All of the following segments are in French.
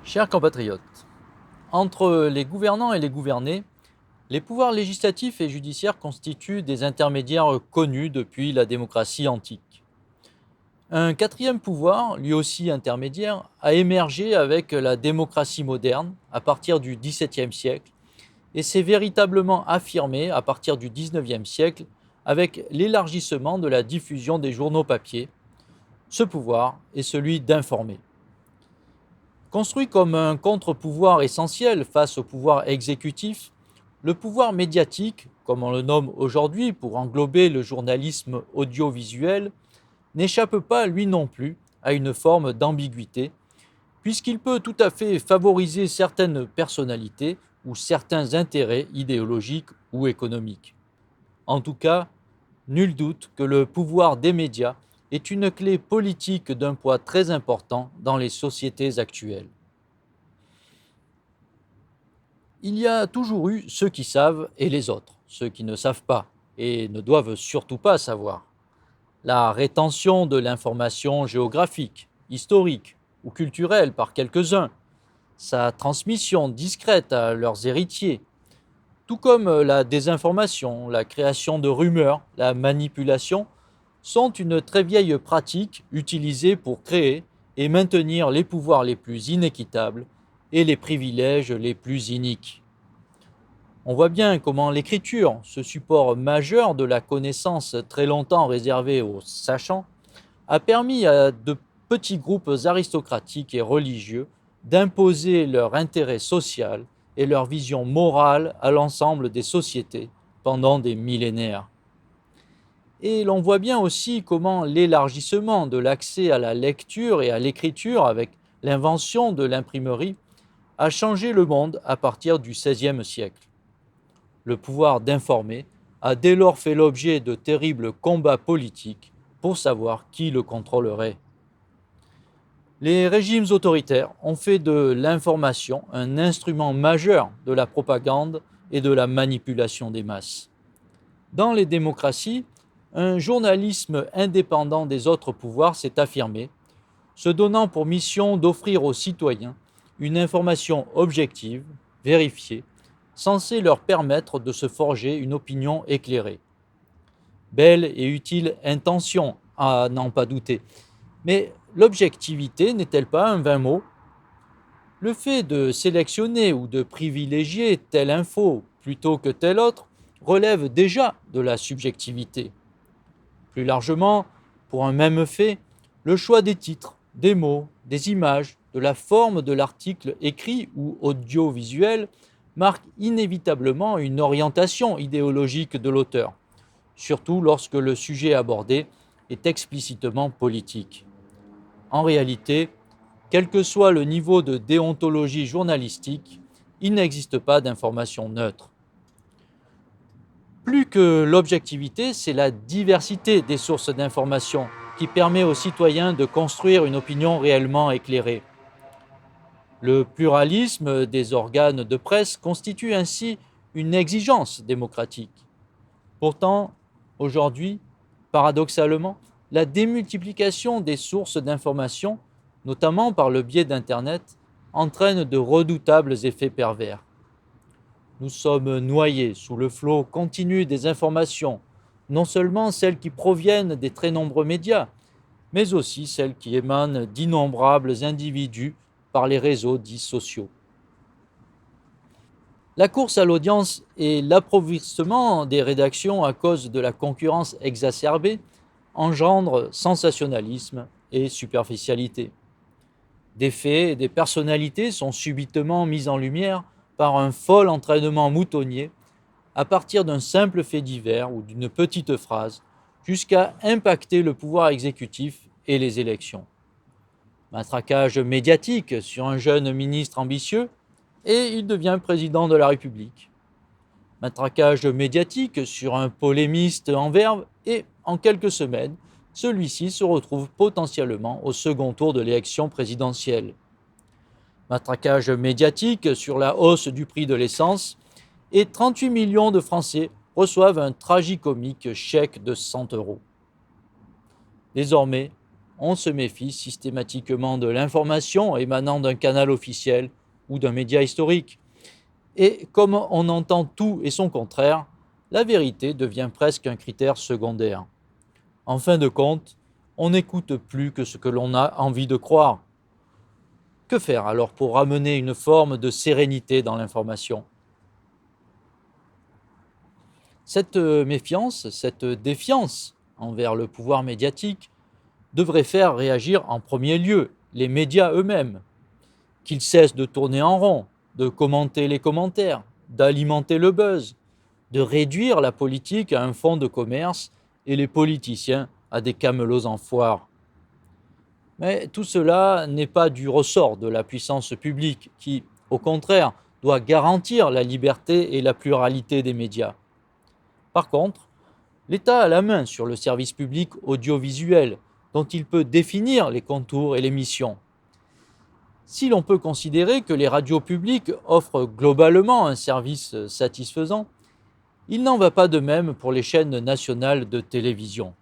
Chers compatriotes, entre les gouvernants et les gouvernés, les pouvoirs législatifs et judiciaires constituent des intermédiaires connus depuis la démocratie antique. Un quatrième pouvoir, lui aussi intermédiaire, a émergé avec la démocratie moderne à partir du XVIIe siècle et s'est véritablement affirmé à partir du XIXe siècle avec l'élargissement de la diffusion des journaux papier. Ce pouvoir est celui d'informer. Construit comme un contre-pouvoir essentiel face au pouvoir exécutif, le pouvoir médiatique, comme on le nomme aujourd'hui pour englober le journalisme audiovisuel, n'échappe pas lui non plus à une forme d'ambiguïté, puisqu'il peut tout à fait favoriser certaines personnalités ou certains intérêts idéologiques ou économiques. En tout cas, nul doute que le pouvoir des médias est une clé politique d'un poids très important dans les sociétés actuelles. Il y a toujours eu ceux qui savent et les autres, ceux qui ne savent pas et ne doivent surtout pas savoir. La rétention de l'information géographique, historique ou culturelle par quelques-uns, sa transmission discrète à leurs héritiers, tout comme la désinformation, la création de rumeurs, la manipulation, sont une très vieille pratique utilisée pour créer et maintenir les pouvoirs les plus inéquitables et les privilèges les plus iniques. On voit bien comment l'écriture, ce support majeur de la connaissance très longtemps réservé aux sachants, a permis à de petits groupes aristocratiques et religieux d'imposer leur intérêt social et leur vision morale à l'ensemble des sociétés pendant des millénaires. Et l'on voit bien aussi comment l'élargissement de l'accès à la lecture et à l'écriture avec l'invention de l'imprimerie a changé le monde à partir du XVIe siècle. Le pouvoir d'informer a dès lors fait l'objet de terribles combats politiques pour savoir qui le contrôlerait. Les régimes autoritaires ont fait de l'information un instrument majeur de la propagande et de la manipulation des masses. Dans les démocraties, un journalisme indépendant des autres pouvoirs s'est affirmé, se donnant pour mission d'offrir aux citoyens une information objective, vérifiée, censée leur permettre de se forger une opinion éclairée. Belle et utile intention, à n'en pas douter. Mais l'objectivité n'est-elle pas un vain mot? Le fait de sélectionner ou de privilégier telle info plutôt que telle autre relève déjà de la subjectivité. Plus largement, pour un même fait, le choix des titres, des mots, des images, de la forme de l'article écrit ou audiovisuel marque inévitablement une orientation idéologique de l'auteur, surtout lorsque le sujet abordé est explicitement politique. En réalité, quel que soit le niveau de déontologie journalistique, il n'existe pas d'information neutre. Plus que l'objectivité, c'est la diversité des sources d'information qui permet aux citoyens de construire une opinion réellement éclairée. Le pluralisme des organes de presse constitue ainsi une exigence démocratique. Pourtant, aujourd'hui, paradoxalement, la démultiplication des sources d'information, notamment par le biais d'Internet, entraîne de redoutables effets pervers. Nous sommes noyés sous le flot continu des informations, non seulement celles qui proviennent des très nombreux médias, mais aussi celles qui émanent d'innombrables individus par les réseaux dits sociaux. La course à l'audience et l'appauvrissement des rédactions à cause de la concurrence exacerbée engendrent sensationnalisme et superficialité. Des faits et des personnalités sont subitement mis en lumière par un fol entraînement moutonnier à partir d'un simple fait divers ou d'une petite phrase jusqu'à impacter le pouvoir exécutif et les élections. Matraquage médiatique sur un jeune ministre ambitieux et il devient président de la République. Matraquage médiatique sur un polémiste en verve et en quelques semaines, celui-ci se retrouve potentiellement au second tour de l'élection présidentielle. Matraquage médiatique sur la hausse du prix de l'essence et 38 millions de Français reçoivent un tragicomique chèque de 100 euros. Désormais, on se méfie systématiquement de l'information émanant d'un canal officiel ou d'un média historique. Et comme on entend tout et son contraire, la vérité devient presque un critère secondaire. En fin de compte, on n'écoute plus que ce que l'on a envie de croire. Que faire alors pour ramener une forme de sérénité dans l'information? Cette méfiance, cette défiance envers le pouvoir médiatique devrait faire réagir en premier lieu les médias eux-mêmes, qu'ils cessent de tourner en rond, de commenter les commentaires, d'alimenter le buzz, de réduire la politique à un fonds de commerce et les politiciens à des camelots en foire. Mais tout cela n'est pas du ressort de la puissance publique qui, au contraire, doit garantir la liberté et la pluralité des médias. Par contre, l'État a la main sur le service public audiovisuel, dont il peut définir les contours et les missions. Si l'on peut considérer que les radios publiques offrent globalement un service satisfaisant, il n'en va pas de même pour les chaînes nationales de télévision.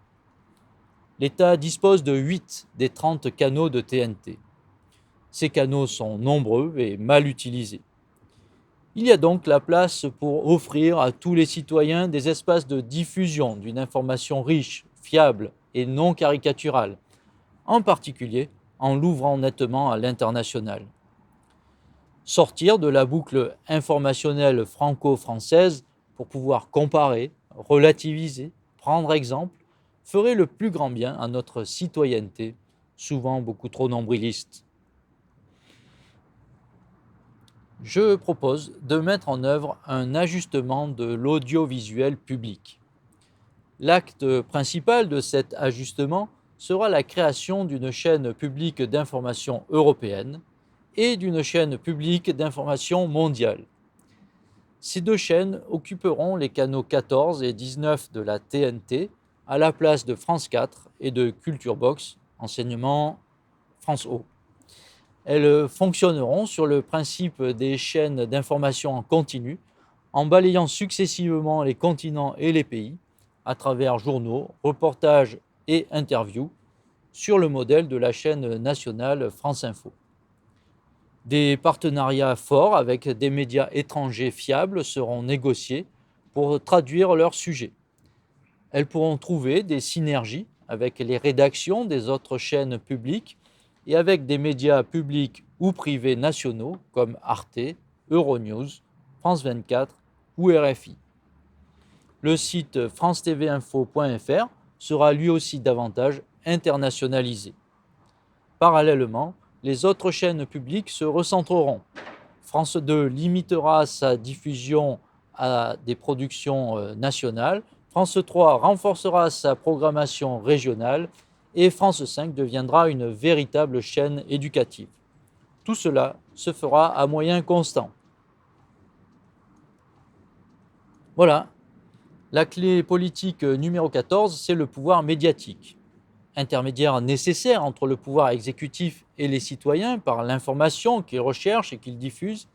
L'État dispose de 8 des 30 canaux de TNT. Ces canaux sont nombreux et mal utilisés. Il y a donc la place pour offrir à tous les citoyens des espaces de diffusion d'une information riche, fiable et non caricaturale, en particulier en l'ouvrant nettement à l'international. Sortir de la boucle informationnelle franco-française pour pouvoir comparer, relativiser, prendre exemple, ferait le plus grand bien à notre citoyenneté, souvent beaucoup trop nombriliste. Je propose de mettre en œuvre un ajustement de l'audiovisuel public. L'acte principal de cet ajustement sera la création d'une chaîne publique d'information européenne et d'une chaîne publique d'information mondiale. Ces deux chaînes occuperont les canaux 14 et 19 de la TNT à la place de France 4 et de Culture Box, enseignement France O. Elles fonctionneront sur le principe des chaînes d'information en continu, en balayant successivement les continents et les pays, à travers journaux, reportages et interviews, sur le modèle de la chaîne nationale France Info. Des partenariats forts avec des médias étrangers fiables seront négociés pour traduire leurs sujets. Elles pourront trouver des synergies avec les rédactions des autres chaînes publiques et avec des médias publics ou privés nationaux comme Arte, Euronews, France 24 ou RFI. Le site france-tv-info.fr sera lui aussi davantage internationalisé. Parallèlement, les autres chaînes publiques se recentreront. France 2 limitera sa diffusion à des productions nationales, France 3 renforcera sa programmation régionale et France 5 deviendra une véritable chaîne éducative. Tout cela se fera à moyens constants. Voilà, la clé politique numéro 14, c'est le pouvoir médiatique. Intermédiaire nécessaire entre le pouvoir exécutif et les citoyens par l'information qu'ils recherchent et qu'ils diffusent,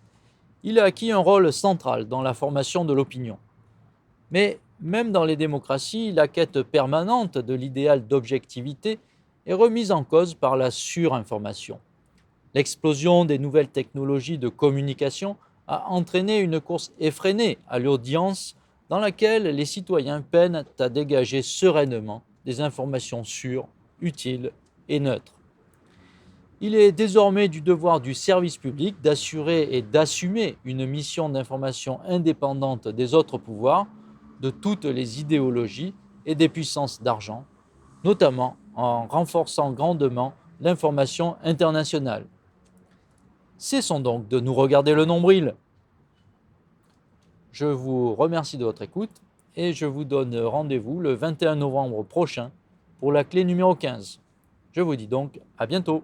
il a acquis un rôle central dans la formation de l'opinion. Mais même dans les démocraties, la quête permanente de l'idéal d'objectivité est remise en cause par la surinformation. L'explosion des nouvelles technologies de communication a entraîné une course effrénée à l'audience dans laquelle les citoyens peinent à dégager sereinement des informations sûres, utiles et neutres. Il est désormais du devoir du service public d'assurer et d'assumer une mission d'information indépendante des autres pouvoirs, de toutes les idéologies et des puissances d'argent, notamment en renforçant grandement l'information internationale. Cessons donc de nous regarder le nombril. Je vous remercie de votre écoute et je vous donne rendez-vous le 21 novembre prochain pour la clé numéro 15. Je vous dis donc à bientôt.